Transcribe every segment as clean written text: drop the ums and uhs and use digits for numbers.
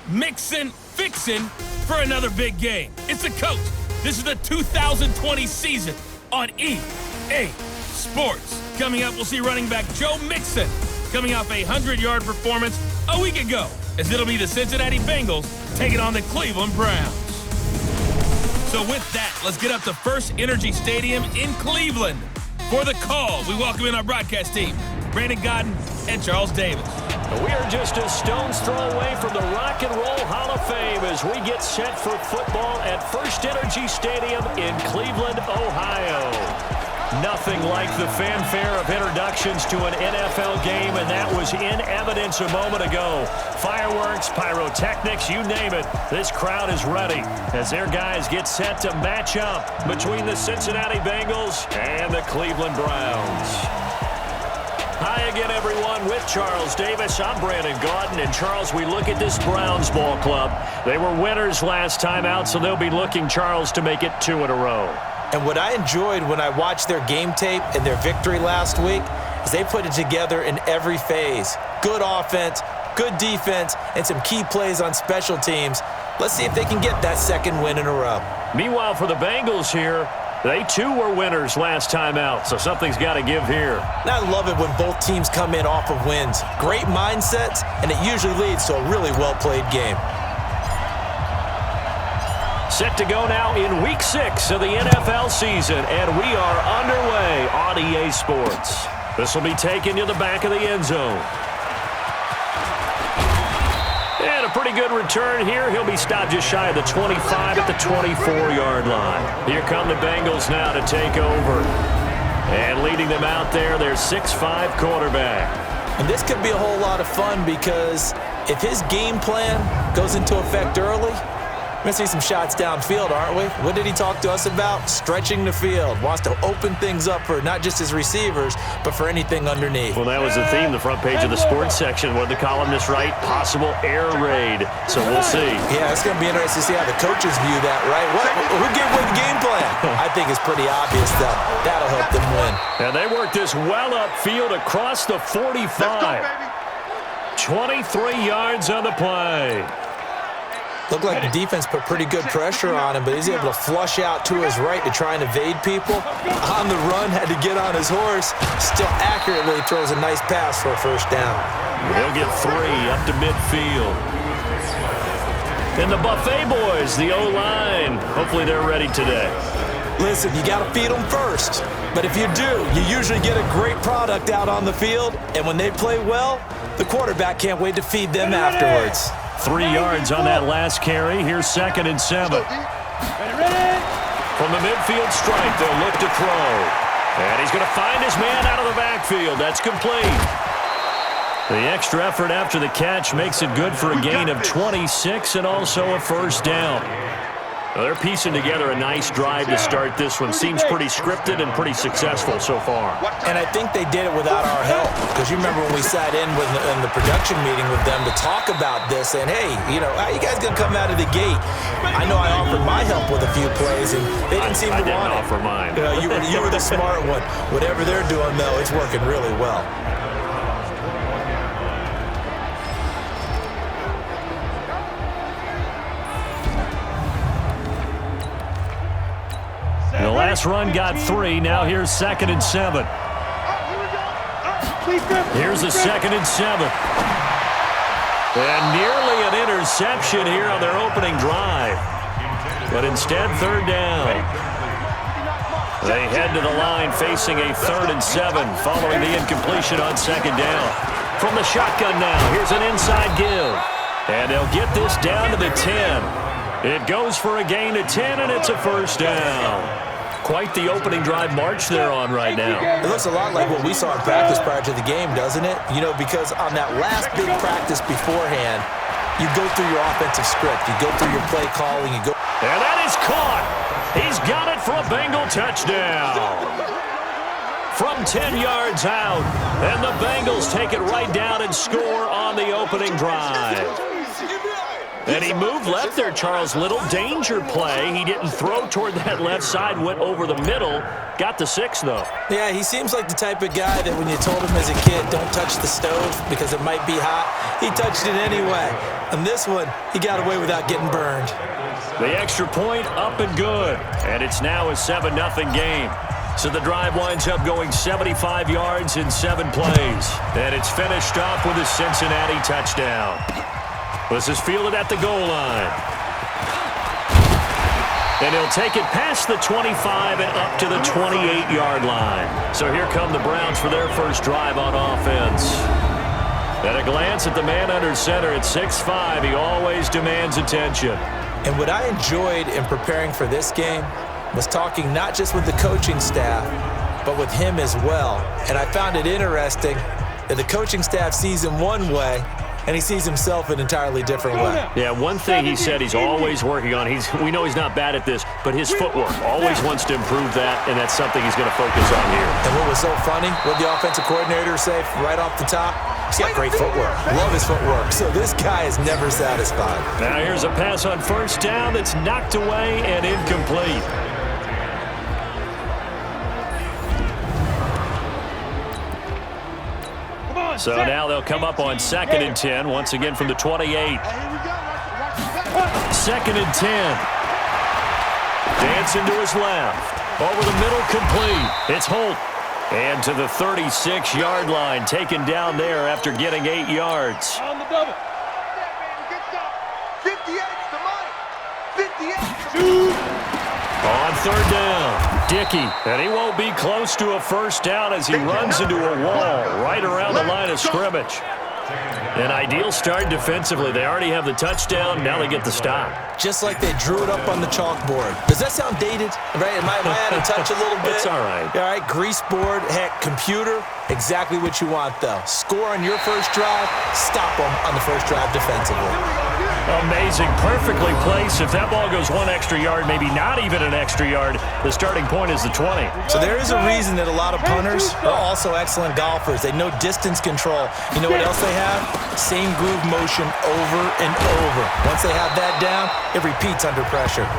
fixin' for another big game. It's the coach. This is the 2020 season on EA Sports. Coming up, we'll see running back Joe Mixon coming off a 100-yard performance a week ago, as it'll be the Cincinnati Bengals taking on the Cleveland Browns. So with that, let's get up to First Energy Stadium in Cleveland. For the call, we welcome in our broadcast team, Brandon Godden and Charles Davis. We are just a stone's throw away from the Rock and Roll Hall of Fame as we get set for football at First Energy Stadium in Cleveland, Ohio. Nothing like the fanfare of introductions to an NFL game, and that was in evidence a moment ago. Fireworks, pyrotechnics, you name it. This crowd is ready as their guys get set to match up between the Cincinnati Bengals and the Cleveland Browns. Hi again, everyone, with Charles Davis. I'm Brandon Godden. And, Charles, we look at this Browns ball club. They were winners last time out, so they'll be looking, Charles, to make it 2 in a row. And what I enjoyed when I watched their game tape and their victory last week is they put it together in every phase. Good offense, good defense, and some key plays on special teams. Let's see if they can get that second win in a row. Meanwhile, for the Bengals here, they too were winners last time out, so something's got to give here. And I love it when both teams come in off of wins. Great mindsets, and it usually leads to a really well-played game. Set to go now in Week 6 of the NFL season, and we are underway on EA Sports. This will be taken to the back of the end zone. And a pretty good return here. He'll be stopped just shy of the 25 at the 24-yard line. Here come the Bengals now to take over. And leading them out there, their 6'5" quarterback. And this could be a whole lot of fun because if his game plan goes into effect early, we're going to see some shots downfield, aren't we? What did he talk to us about? Stretching the field. Wants to open things up for not just his receivers, but for anything underneath. Well, that was the theme, the front page of the sports section. What did the columnists write? Possible air raid. So we'll see. Yeah, it's going to be interesting to see how the coaches view that, right? Who gave away the game plan? I think it's pretty obvious that that'll help them win. And they worked this well upfield across the 45. 23 yards on the play. Looked like the defense put pretty good pressure on him, but he's able to flush out to his right to try and evade people. On the run, had to get on his horse. Still accurately throws a nice pass for a first down. They'll get 3 up to midfield. And the Buffet boys, the O-line, hopefully they're ready today. Listen, you got to feed them first. But if you do, you usually get a great product out on the field. And when they play well, the quarterback can't wait to feed them afterwards. 3 yards on that last carry. Here's 2nd and 7. From the midfield stripe, they'll look to throw. And he's going to find his man out of the backfield. That's complete. The extra effort after the catch makes it good for a gain of 26 and also a first down. Well, they're piecing together a nice drive to start this one. Seems pretty scripted and pretty successful so far. And I think they did it without our help. Because you remember when we sat in the production meeting with them to talk about this, and hey, how you guys going to come out of the gate? I know I offered my help with a few plays, and they didn't seem to want it. I didn't offer mine. You were the smart one. Whatever they're doing, though, it's working really well. The last run got 3. Now here's 2nd and 7. Here's a 2nd and 7. And nearly an interception here on their opening drive. But instead, 3rd down. They head to the line facing a 3rd and 7 following the incompletion on 2nd down. From the shotgun now, here's an inside give. And they'll get this down to the 10. It goes for a gain of 10, and it's a first down. Quite the opening drive march they're on right now. It looks a lot like what we saw in practice prior to the game, doesn't it? Because on that last big practice beforehand, you go through your offensive script. You go through your play calling. And that is caught. He's got it for a Bengal touchdown. From 10 yards out. And the Bengals take it right down and score on the opening drive. And he moved left there, Charles. Little danger play. He didn't throw toward that left side, went over the middle. Got the 6, though. Yeah, he seems like the type of guy that when you told him as a kid, don't touch the stove because it might be hot, he touched it anyway. And this one, he got away without getting burned. The extra point up and good. And it's now a 7-0 game. So the drive winds up going 75 yards in 7 plays. And it's finished off with a Cincinnati touchdown. This is fielded at the goal line. And he'll take it past the 25 and up to the 28-yard line. So here come the Browns for their first drive on offense. At a glance at the man under center at 6'5", he always demands attention. And what I enjoyed in preparing for this game was talking not just with the coaching staff, but with him as well. And I found it interesting that the coaching staff sees him one way, and he sees himself an entirely different way. Yeah, one thing he said he's always working on, we know he's not bad at this, but his footwork, always wants to improve that, and that's something he's going to focus on here. And what was so funny, what the offensive coordinator say right off the top, he's got great footwork. Love his footwork. So this guy is never satisfied. Now here's a pass on first down that's knocked away and incomplete. So now they'll come up on 2nd and 10, once again from the 28. 2nd and 10. Dancing to his left. Over the middle, complete. It's Holt. And to the 36-yard line, taken down there after getting 8 yards. On the double. Good stuff. 58's the money. 58. On 3rd down, Dickey, and he won't be close to a first down as he runs into a wall right around the line of scrimmage. An ideal start defensively. They already have the touchdown. Now they get the stop. Just like they drew it up on the chalkboard. Does that sound dated? Right? Am I out of touch a little bit? It's all right. All right, grease board, heck, computer, exactly what you want, though. Score on your first drive, stop them on the first drive defensively. Amazing. Perfectly placed. If that ball goes 1 extra yard, maybe not even an extra yard, the starting point is the 20. So there is a reason that a lot of punters are also excellent golfers. They know distance control. You know what else they have? Same groove motion over and over. Once they have that down, it repeats under pressure.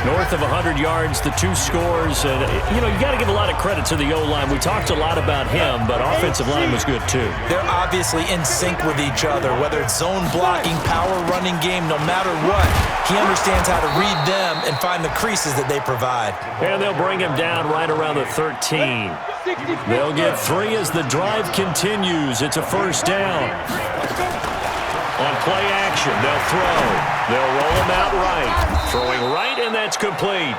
North of 100 yards, the 2 scores. And, you got to give a lot of credit to the O-line. We talked a lot about him, but offensive line was good, too. They're obviously in sync with each other, whether it's zone blocking, power running game, no matter what. He understands how to read them and find the creases that they provide. And they'll bring him down right around the 13. They'll get 3 as the drive continues. It's a first down. On play action, they'll throw. They'll roll him out right. Throwing right, and that's complete.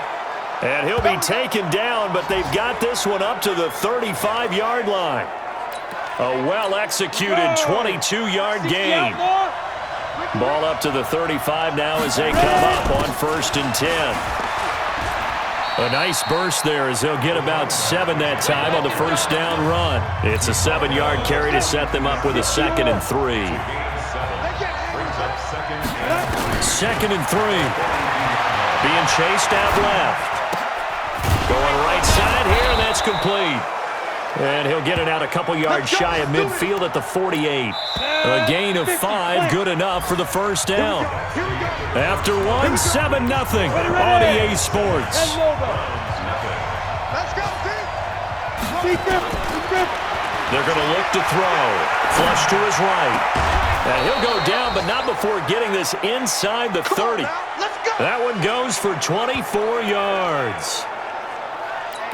And he'll be taken down, but they've got this one up to the 35-yard line. A well-executed 22-yard gain. Ball up to the 35 now as they come up on 1st and 10. A nice burst there as they'll get about 7 that time on the first down run. It's a 7-yard carry to set them up with a 2nd and 3. 2nd and 3. Being chased out left. Going right side here, and that's complete. And he'll get it out a couple yards shy of midfield at the 48. A gain of 5, good enough for the first down. After 1, 7-0 on EA Sports. Let's go, They're going to look to throw. Flush to his right. And he'll go down, but not before getting this inside the 30. That one goes for 24 yards.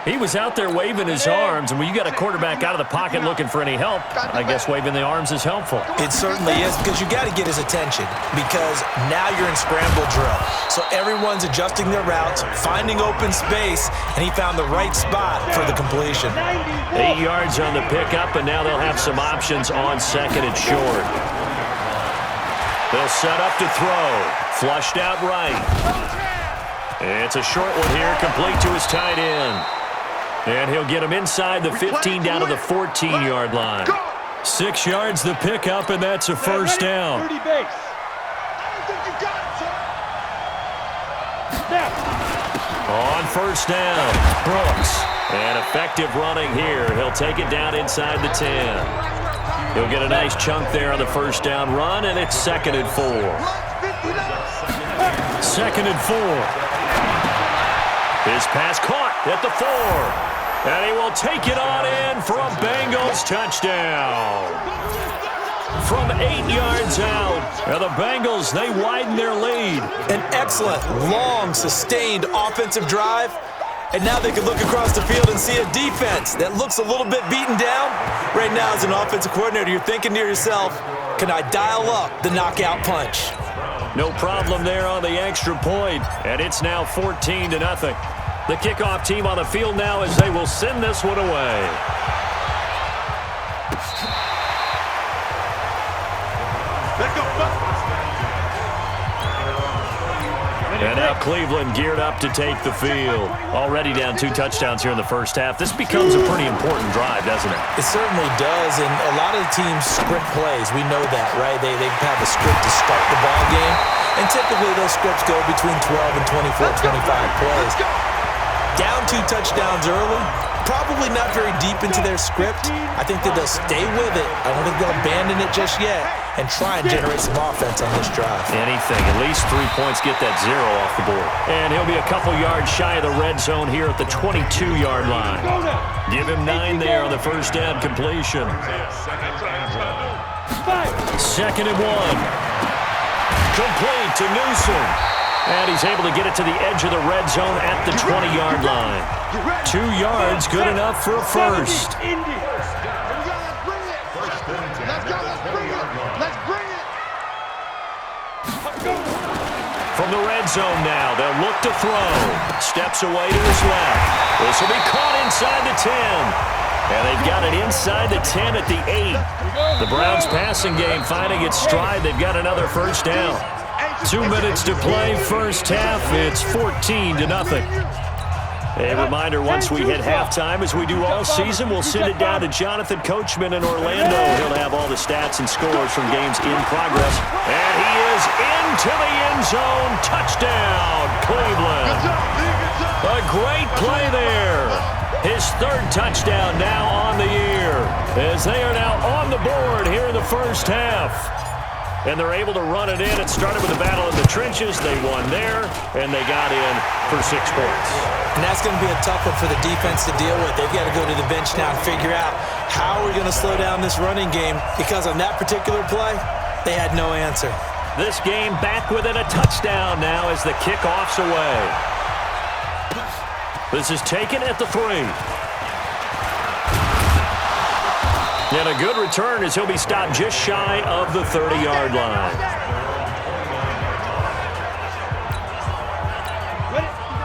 He was out there waving his arms, and when you got a quarterback out of the pocket looking for any help, I guess waving the arms is helpful. It certainly is, because you got to get his attention, because now you're in scramble drill. So everyone's adjusting their routes, finding open space, and he found the right spot for the completion. 8 yards on the pickup, and now they'll have some options on 2nd and short. They'll set up to throw. Flushed out right. It's a short one here, complete to his tight end. And he'll get him inside the 15 down to the 14-yard line. 6 yards the pickup, and that's a first down. On first down, Brooks. And effective running here. He'll take it down inside the 10. He'll get a nice chunk there on the first down run, and it's 2nd and 4. Second and 4. His pass caught at the 4. And he will take it on in for a Bengals touchdown. From 8 yards out. And the Bengals, they widen their lead. An excellent, long, sustained offensive drive. And now they can look across the field and see a defense that looks a little bit beaten down. Right now, as an offensive coordinator, you're thinking to yourself, can I dial up the knockout punch? No problem there on the extra point. And it's now 14-0. The kickoff team on the field now as they will send this one away. And now Cleveland geared up to take the field. Already down 2 touchdowns here in the first half. This becomes a pretty important drive, doesn't it? It certainly does, and a lot of the teams script plays. We know that, right? They have a script to start the ball game, and typically those scripts go between 12 and 24, 25 plays. Down 2 touchdowns early, probably not very deep into their script. I think that they'll stay with it. I don't think they'll abandon it just yet and try and generate some offense on this drive. Anything. At least 3 points, get that 0 off the board. And he'll be a couple yards shy of the red zone here at the 22-yard line. Give him 9 there on the first down completion. Second and 1. Complete to Newsom. And he's able to get it to the edge of the red zone at the 20-yard line. 2 yards, good enough for a first. From the red zone now, they'll look to throw. Steps away to his left. This will be caught inside the 10. And they've got it inside the 10 at the 8. The Browns passing game finding its stride. They've got another first down. 2 minutes to play, first half. It's 14-0. A reminder, once we hit halftime, as we do all season, we'll send it down to Jonathan Coachman in Orlando. He'll have all the stats and scores from games in progress. And he is into the end zone. Touchdown, Cleveland. A great play there. His 3rd touchdown now on the year, as they are now on the board here in the first half. And they're able to run it in. It started with a battle in the trenches. They won there, and they got in for 6 points. And that's going to be a tough one for the defense to deal with. They've got to go to the bench now and figure out how we're going to slow down this running game, because on that particular play, they had no answer. This game back within a touchdown now as the kickoff's away. This is taken at the 3. And a good return as he'll be stopped just shy of the 30-yard line.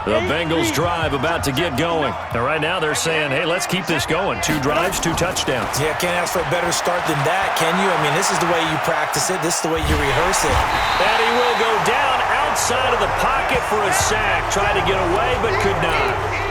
The Bengals drive about to get going. And right now they're saying, hey, let's keep this going. 2 drives, 2 touchdowns. Yeah, can't ask for a better start than that, can you? I mean, this is the way you practice it. This is the way you rehearse it. And he will go down outside of the pocket for a sack. Tried to get away, but could not.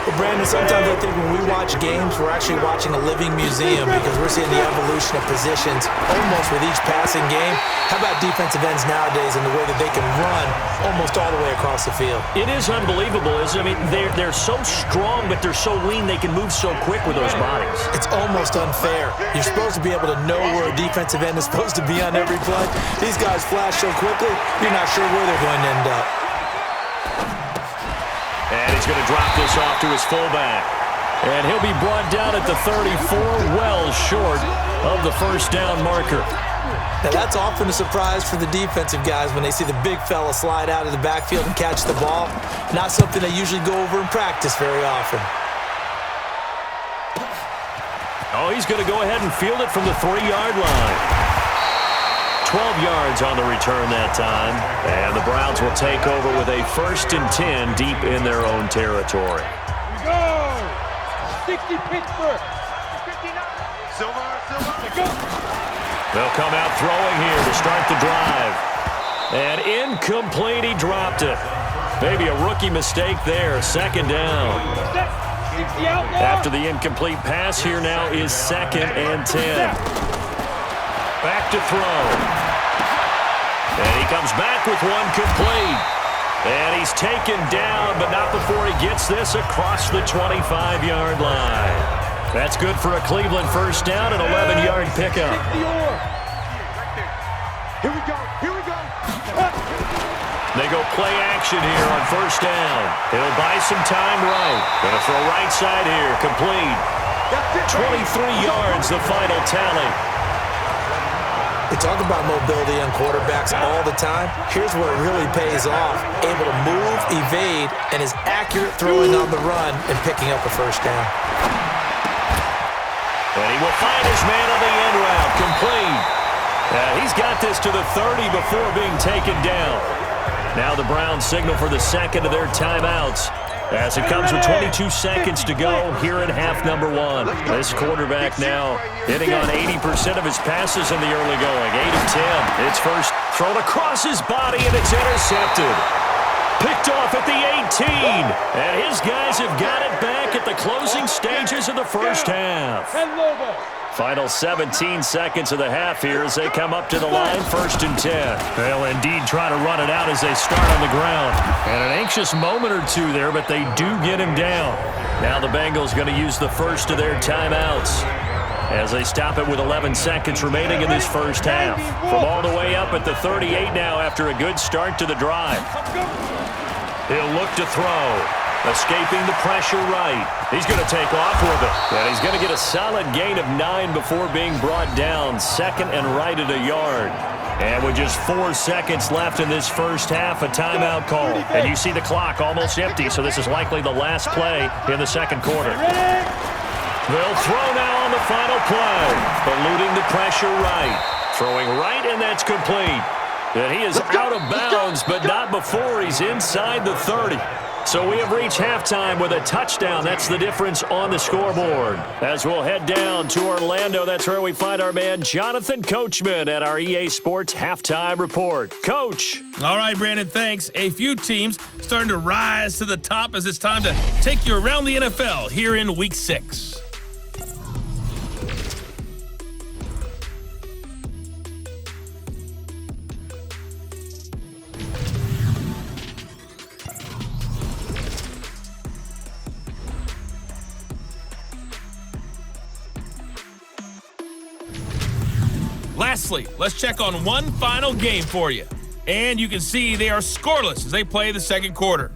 Well, Brandon, sometimes I think when we watch games, we're actually watching a living museum, because we're seeing the evolution of positions almost with each passing game. How about defensive ends nowadays and the way that they can run almost all the way across the field? It is unbelievable, isn't it? I mean, they're so strong, but they're so lean. They can move so quick with those bodies. It's almost unfair. You're supposed to be able to know where a defensive end is supposed to be on every play. These guys flash so quickly, you're not sure where they're going to end up. And he's going to drop this off to his fullback. And he'll be brought down at the 34, well short of the first down marker. Now, that's often a surprise for the defensive guys when they see the big fella slide out of the backfield and catch the ball. Not something they usually go over in practice very often. Oh, he's going to go ahead and field it from the 3-yard line. 12 yards on the return that time. And the Browns will take over with a 1st and 10 deep in their own territory. Go! 60 Pittsburgh. 59. Silver. Go. They'll come out throwing here to start the drive. And incomplete, he dropped it. Maybe a rookie mistake there, 2nd down. After the incomplete pass, here now is 2nd and 10. Back to throw. And he comes back with one complete. And he's taken down, but not before he gets this across the 25-yard line. That's good for a Cleveland first down, an 11-yard pickup. Here we go. They go play action here on first down. He'll buy some time right. Gonna throw right side here, complete. 23 yards, the final tally. We talk about mobility on quarterbacks all the time. Here's where it really pays off. Able to move, evade, and is accurate throwing on the run and picking up a first down. And he will find his man on the end route, complete. He's got this to the 30 before being taken down. Now the Browns signal for the second of their timeouts as it comes with 22 seconds to go here in half number one. This quarterback now hitting on 80% of his passes in the early going. 8 of 10. It's first thrown across his body, and it's intercepted. Picked off at the 18. And his guys have got it back at the closing stages of the first half. Final 17 seconds of the half here as they come up to the line, 1st and 10. They'll indeed try to run it out as they start on the ground. And an anxious moment or two there, but they do get him down. Now the Bengals going to use the first of their timeouts as they stop it with 11 seconds remaining in this first half. From all the way up at the 38 now after a good start to the drive. He'll look to throw. Escaping the pressure right. He's going to take off with it. And he's going to get a solid gain of 9 before being brought down. 2nd and right at a yard. And with just 4 seconds left in this first half, a timeout call. And you see the clock almost empty, so this is likely the last play in the second quarter. They'll throw now on the final play. Eluding the pressure right. Throwing right, and that's complete. And he is out of bounds, but not before he's inside the 30. So we have reached halftime with a touchdown. That's the difference on the scoreboard. As we'll head down to Orlando, that's where we find our man Jonathan Coachman at our EA Sports Halftime Report. Coach. All right, Brandon, thanks. A few teams starting to rise to the top as it's time to take you around the NFL here in Week 6. Lastly, let's check on one final game for you. And you can see they are scoreless as they play the second quarter.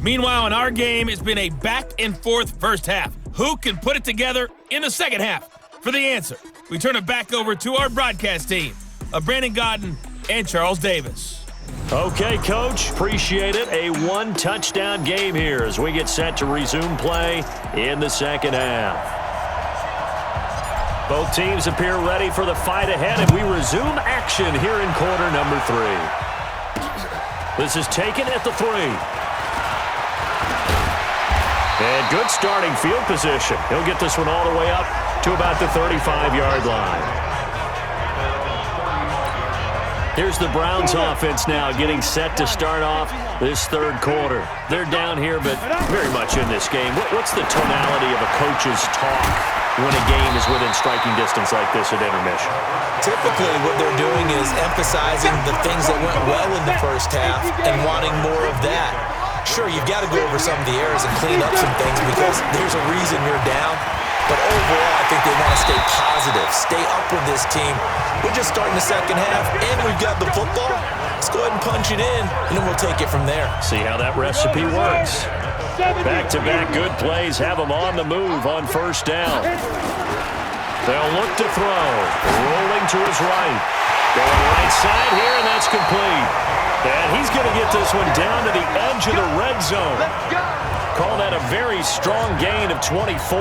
Meanwhile, in our game, it's been a back-and-forth first half. Who can put it together in the second half? For the answer, we turn it back over to our broadcast team of Brandon Godden and Charles Davis. Okay, Coach, appreciate it. A one-touchdown game here as we get set to resume play in the second half. Both teams appear ready for the fight ahead, and we resume action here in quarter number 3. This is taken at the 3. And good starting field position. He'll get this one all the way up to about the 35-yard line. Here's the Browns offense now getting set to start off this third quarter. They're down here, but very much in this game. What's the tonality of a coach's talk when a game is within striking distance like this at intermission? Typically, what they're doing is emphasizing the things that went well in the first half and wanting more of that. Sure, you've got to go over some of the errors and clean up some things because there's a reason you're down. But overall, I think they want to stay positive, stay up with this team. We're just starting the second half, and we've got the football. Let's go ahead and punch it in, and then we'll take it from there. See how that recipe works. Back-to-back good plays have them on the move on first down. They'll look to throw. Rolling to his right. Going right side here, and that's complete. And he's going to get this one down to the edge of the red zone. Call that a very strong gain of 24.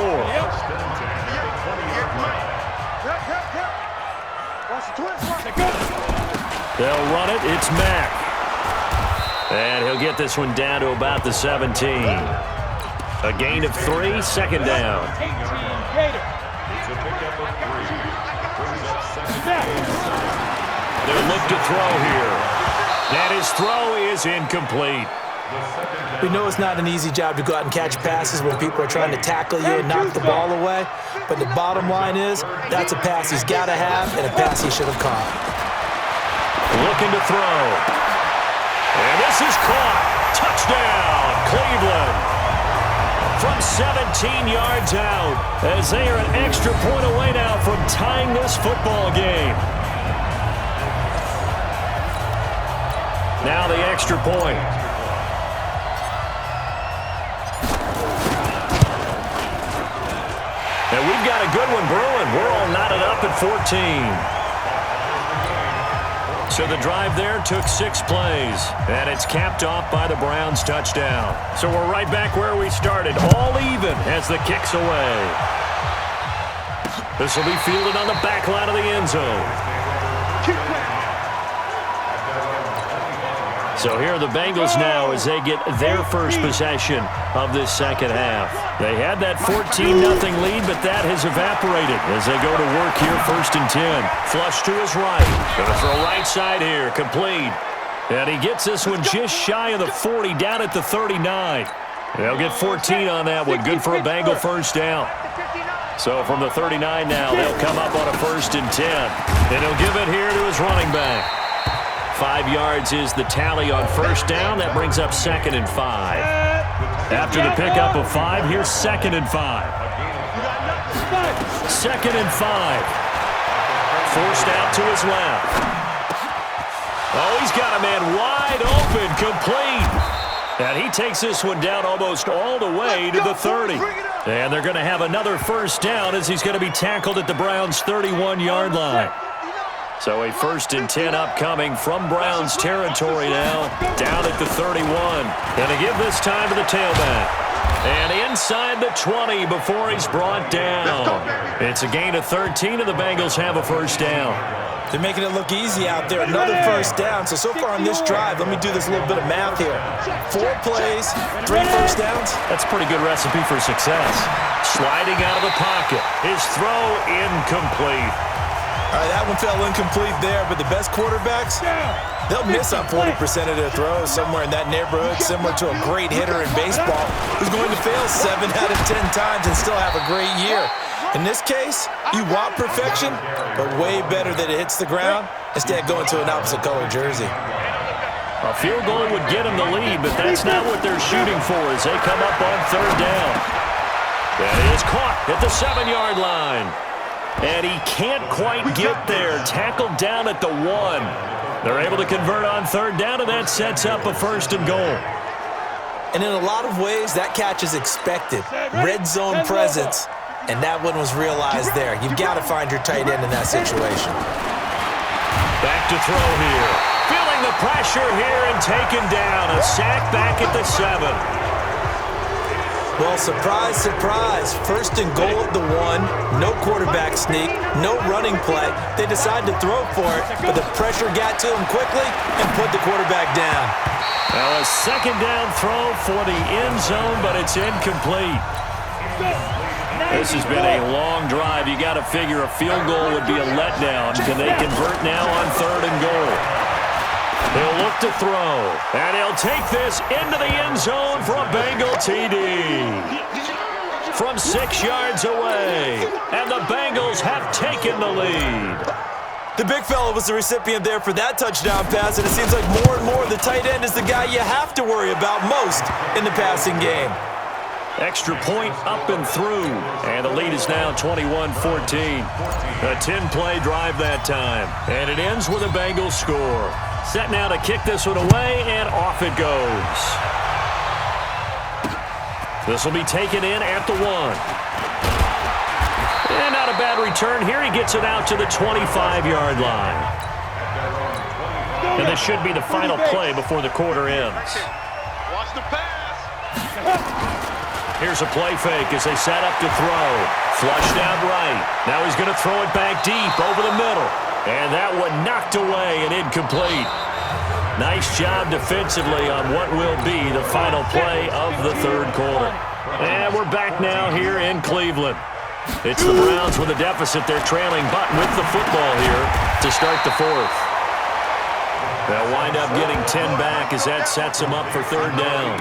They'll run it. It's Mack. And he'll get this one down to about the 17. A gain of 3, second down. They'll look to throw here. And his throw is incomplete. We know it's not an easy job to go out and catch passes when people are trying to tackle you and knock the ball away. But the bottom line is, that's a pass he's got to have and a pass he should have caught. Looking to throw. And this is caught. Touchdown, Cleveland. from 17 yards out, as they are an extra point away now from tying this football game. Now the extra point. And we've got a good one brewing. We're all knotted up at 14. So the drive there took 6 plays, and it's capped off by the Browns' touchdown. So we're right back where we started, all even as the kick's away. This will be fielded on the back line of the end zone. So here are the Bengals now as they get their first possession of this second half. They had that 14-0 lead, but that has evaporated as they go to work here, 1st and 10. Flush to his right. Going to throw right side here, complete. And he gets this one just shy of the 40, down at the 39. They'll get 14 on that one. Good for a Bengal first down. So from the 39 now, they'll come up on a 1st and 10. And he'll give it here to his running back. 5 yards is the tally on 1st down. That brings up 2nd and 5. After the pickup of 5, here's 2nd and 5. 2nd and 5. Forced out to his left. Oh, he's got a man wide open, complete. And he takes this one down almost all the way to the 30. And they're going to have another 1st down as he's going to be tackled at the Browns' 31-yard line. So a 1st and 10 upcoming from Browns territory now, down at the 31. And to give this time to the tailback. And inside the 20 before he's brought down. It's a gain of 13, and the Bengals have a 1st down. They're making it look easy out there. Another 1st down. So far on this drive, let me do this little bit of math here. 4 plays, 3 1st downs. That's a pretty good recipe for success. Sliding out of the pocket. His throw incomplete. All right, that one fell incomplete there, but the best quarterbacks, they'll miss on 40% of their throws, somewhere in that neighborhood, similar to a great hitter in baseball who's going to fail 7 out of 10 times and still have a great year. In this case, you want perfection, but way better that it hits the ground instead of going to an opposite color jersey. A field goal would get them the lead, but that's not what they're shooting for as they come up on 3rd down. That is caught at the 7-yard line. And he can't quite get there. Tackled down at the 1. They're able to convert on 3rd down, and that sets up a 1st and goal. And in a lot of ways, that catch is expected. Red zone presence, and that one was realized there. You've got to find your tight end in that situation. Back to throw here. Feeling the pressure here and taken down. A sack back at the 7. Well, surprise, surprise. 1st and goal at the 1. No quarterback sneak. No running play. They decide to throw for it, but the pressure got to him quickly and put the quarterback down. Now a 2nd down throw for the end zone, but it's incomplete. This has been a long drive. You got to figure a field goal would be a letdown. Can they convert now on 3rd and goal? He'll look to throw, and he'll take this into the end zone for a Bengal TD. From 6 yards away, and the Bengals have taken the lead. The big fella was the recipient there for that touchdown pass, and it seems like more and more the tight end is the guy you have to worry about most in the passing game. Extra point up and through, and the lead is now 21-14. A 10-play drive that time, and it ends with a Bengals score. Set now to kick this one away, and off it goes. This will be taken in at the 1. And not a bad return here. He gets it out to the 25-yard line. And this should be the final play before the quarter ends. Watch the pass. Here's a play fake as they set up to throw. Flushed out right. Now he's going to throw it back deep over the middle. And that one knocked away and incomplete. Nice job defensively on what will be the final play of the 3rd quarter. And we're back now here in Cleveland. It's the Browns with a deficit. They're trailing, but with the football here to start the 4th. They'll wind up getting 10 back as that sets them up for 3rd down.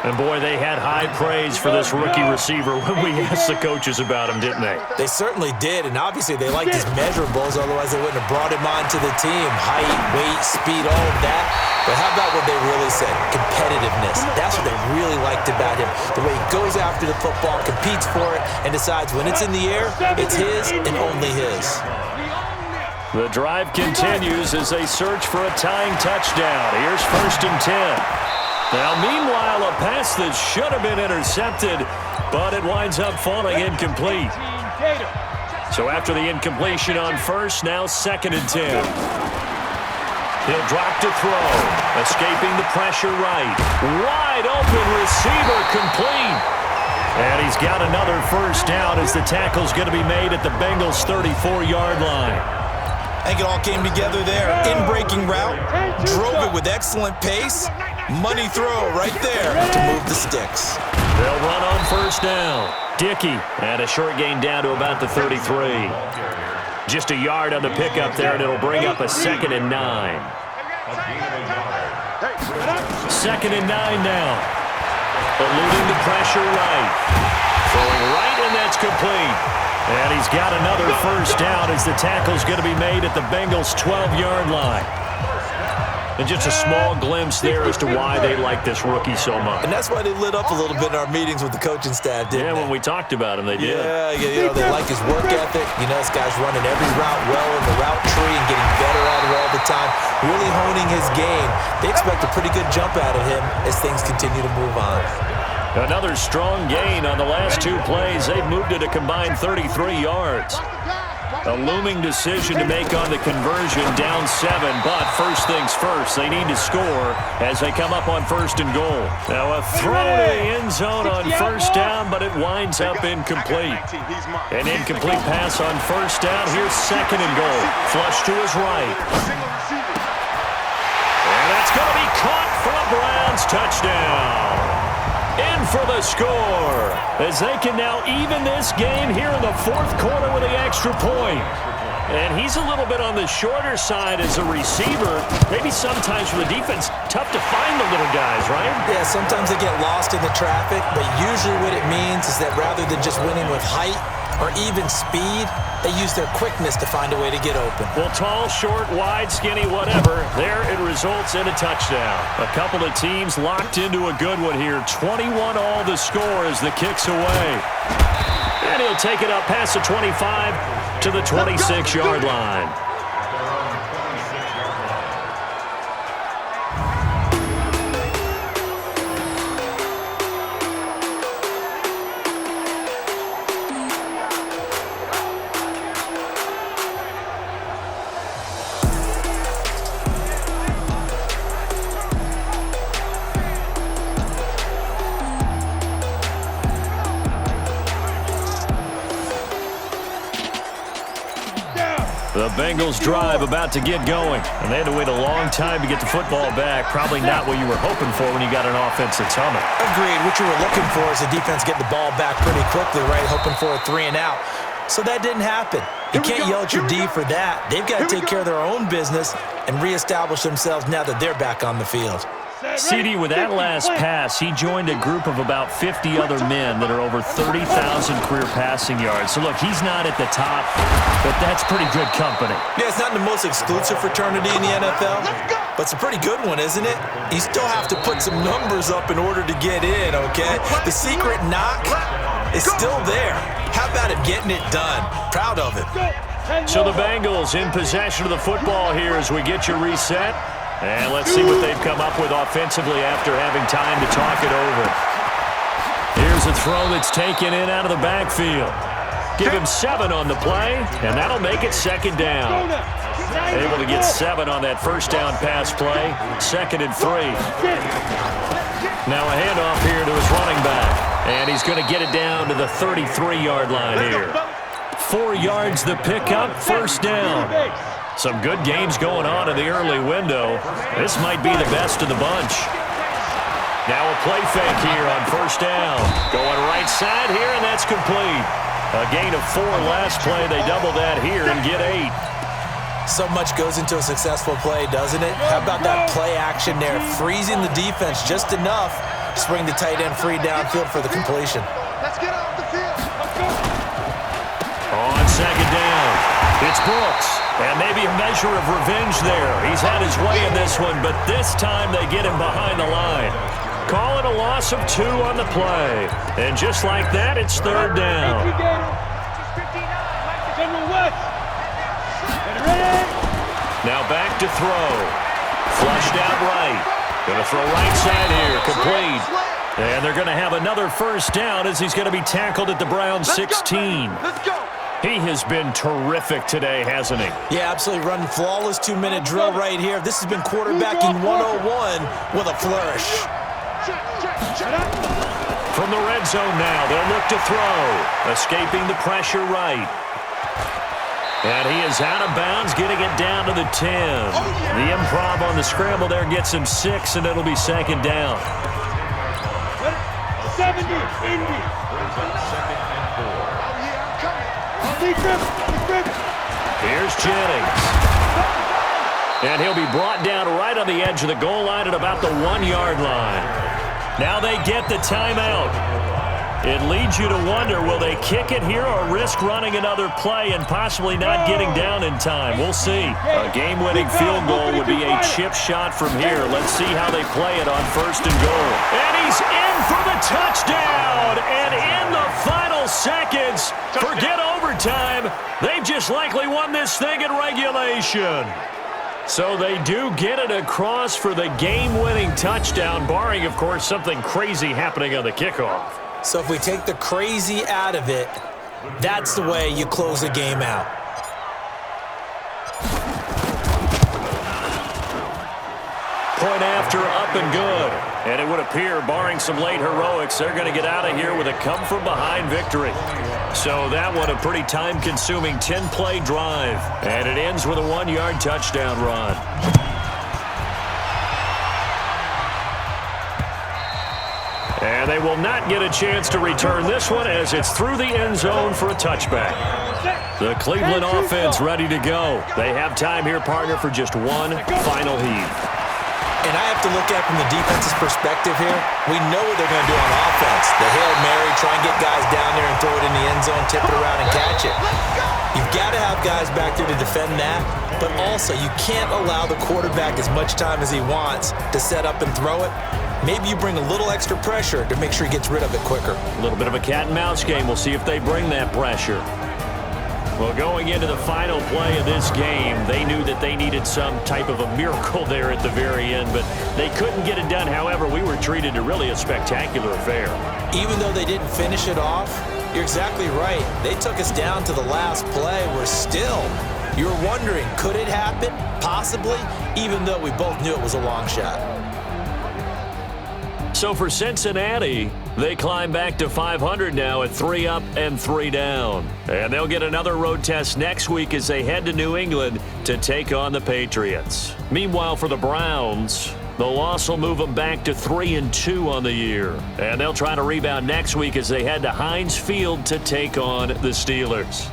And, boy, they had high praise for this rookie receiver when we asked the coaches about him, didn't they? They certainly did, and obviously they liked his measurables, otherwise they wouldn't have brought him onto the team. Height, weight, speed, all of that. But how about what they really said? Competitiveness. That's what they really liked about him. The way he goes after the football, competes for it, and decides when it's in the air, it's his and only his. The drive continues as they search for a tying touchdown. Here's 1st and 10. Now, meanwhile, a pass that should have been intercepted, but it winds up falling incomplete. So after the incompletion on first, now 2nd and 10. He'll drop to throw, escaping the pressure right. Wide open receiver complete. And he's got another first down as the tackle's going to be made at the Bengals' 34-yard line. I think it all came together there. In-breaking route, drove it with excellent pace. Money throw right there to move the sticks. They'll run on 1st down. Dickey, and a short gain down to about the 33. Just a yard on the pickup there, and it'll bring up a 2nd and 9. 2nd and 9 now. Eluding the pressure right. Throwing right, and that's complete. And he's got another first down as the tackle's going to be made at the Bengals' 12-yard line. And just a small glimpse there as to why they like this rookie so much. And that's why they lit up a little bit in our meetings with the coaching staff, didn't they? When we talked about him, they did. Yeah, they like his work ethic. You know, this guy's running every route well in the route tree and getting better at it all the time, really honing his game. They expect a pretty good jump out of him as things continue to move on. Another strong gain on the last 2 plays. They've moved it a combined 33 yards. A looming decision to make on the conversion, down 7, but first things first, they need to score as they come up on 1st and goal. Now a throw to the end zone on 1st down, but it winds up incomplete. An incomplete pass on 1st down. Here's 2nd and goal. Flush to his right. And that's going to be caught for a Browns touchdown. In for the score, as they can now even this game here in the 4th quarter with the extra point. And he's a little bit on the shorter side as a receiver. Maybe sometimes for the defense, tough to find the little guys, right? Yeah, sometimes they get lost in the traffic, but usually what it means is that rather than just winning with height or even speed, they use their quickness to find a way to get open. Well, tall, short, wide, skinny, whatever, there it results in a touchdown. A couple of teams locked into a good one here. 21 all the score as the kick's away. And he'll take it up past the 25 to the 26-yard line. The Bengals drive about to get going, and they had to wait a long time to get the football back. Probably not what you were hoping for when you got an offense that's humming. Agreed. What you were looking for is the defense getting the ball back pretty quickly, right? Hoping for a 3 and out. So that didn't happen. You can't yell at your D for that. They've got to take care of their own business and reestablish themselves now that they're back on the field. CD, with that last pass, he joined a group of about 50 other men that are over 30,000 career passing yards. So, look, he's not at the top, but that's pretty good company. Yeah, it's not the most exclusive fraternity in the NFL, but it's a pretty good one, isn't it? You still have to put some numbers up in order to get in, okay? The secret knock is still there. How about him getting it done? Proud of it. So the Bengals in possession of the football here as we get you reset. And let's see what they've come up with offensively after having time to talk it over. Here's a throw that's taken in out of the backfield. Give him 7 on the play, and that'll make it 2nd down. Able to get 7 on that first down pass play. 2nd and 3. Now a handoff here to his running back. And he's going to get it down to the 33-yard line here. 4 yards the pickup, 1st down. Some good games going on in the early window. This might be the best of the bunch. Now a play fake here on 1st down. Going right side here, and that's complete. A gain of 4 last play. They double that here and get 8. So much goes into a successful play, doesn't it? How about that play action there? Freezing the defense just enough Just bring the tight end free downfield for the completion. Let's get off the field. Let's go. On second down, it's Brooks. And maybe a measure of revenge there. He's had his way in this one, but this time they get him behind the line. Call it a loss of 2 on the play. And just like that, it's third down. Now back to throw. Flushed out right. Going to throw right side here. Complete. And they're going to have another first down as he's going to be tackled at the Browns 16. Let's go. He has been terrific today, hasn't he? Yeah, absolutely. Running flawless 2-minute drill right here. This has been quarterbacking 101 with a flourish. From the red zone now, they'll look to throw. Escaping the pressure right. And he is out of bounds, getting it down to the 10. The improv on the scramble there gets him 6, and it'll be second down. 70, Indy. Here's Jennings. And he'll be brought down right on the edge of the goal line at about the 1-yard line. Now they get the timeout. It leads you to wonder, will they kick it here or risk running another play and possibly not getting down in time? We'll see. A game-winning field goal would be a chip shot from here. Let's see how they play it on first and goal. And he's in for the touchdown. And in the final seconds, forget overtime. They've just likely won this thing in regulation. So they do get it across for the game-winning touchdown, barring, of course, something crazy happening on the kickoff. So if we take the crazy out of it, that's the way you close the game out. Point after, up and good. And it would appear, barring some late heroics, they're going to get out of here with a come-from-behind victory. So that one, a pretty time-consuming 10-play drive. And it ends with a 1-yard touchdown run. And they will not get a chance to return this one as it's through the end zone for a touchback. The Cleveland offense ready to go. They have time here, partner, for just one final heave. And I have to look at it from the defense's perspective here. We know what they're going to do on offense. The Hail Mary, try and get guys down there and throw it in the end zone, tip it around and catch it. You've got to have guys back there to defend that, but also you can't allow the quarterback as much time as he wants to set up and throw it. Maybe you bring a little extra pressure to make sure he gets rid of it quicker. A little bit of a cat and mouse game. We'll see if they bring that pressure. Well, going into the final play of this game, they knew that they needed some type of a miracle there at the very end, but they couldn't get it done. However, we were treated to really a spectacular affair. Even though they didn't finish it off, you're exactly right. They took us down to the last play. We're still, you were wondering, could it happen? Possibly, even though we both knew it was a long shot. So for Cincinnati, they climb back to 500 now at 3 up and 3 down. And they'll get another road test next week as they head to New England to take on the Patriots. Meanwhile, for the Browns, the loss will move them back to 3-2 on the year. And they'll try to rebound next week as they head to Heinz Field to take on the Steelers.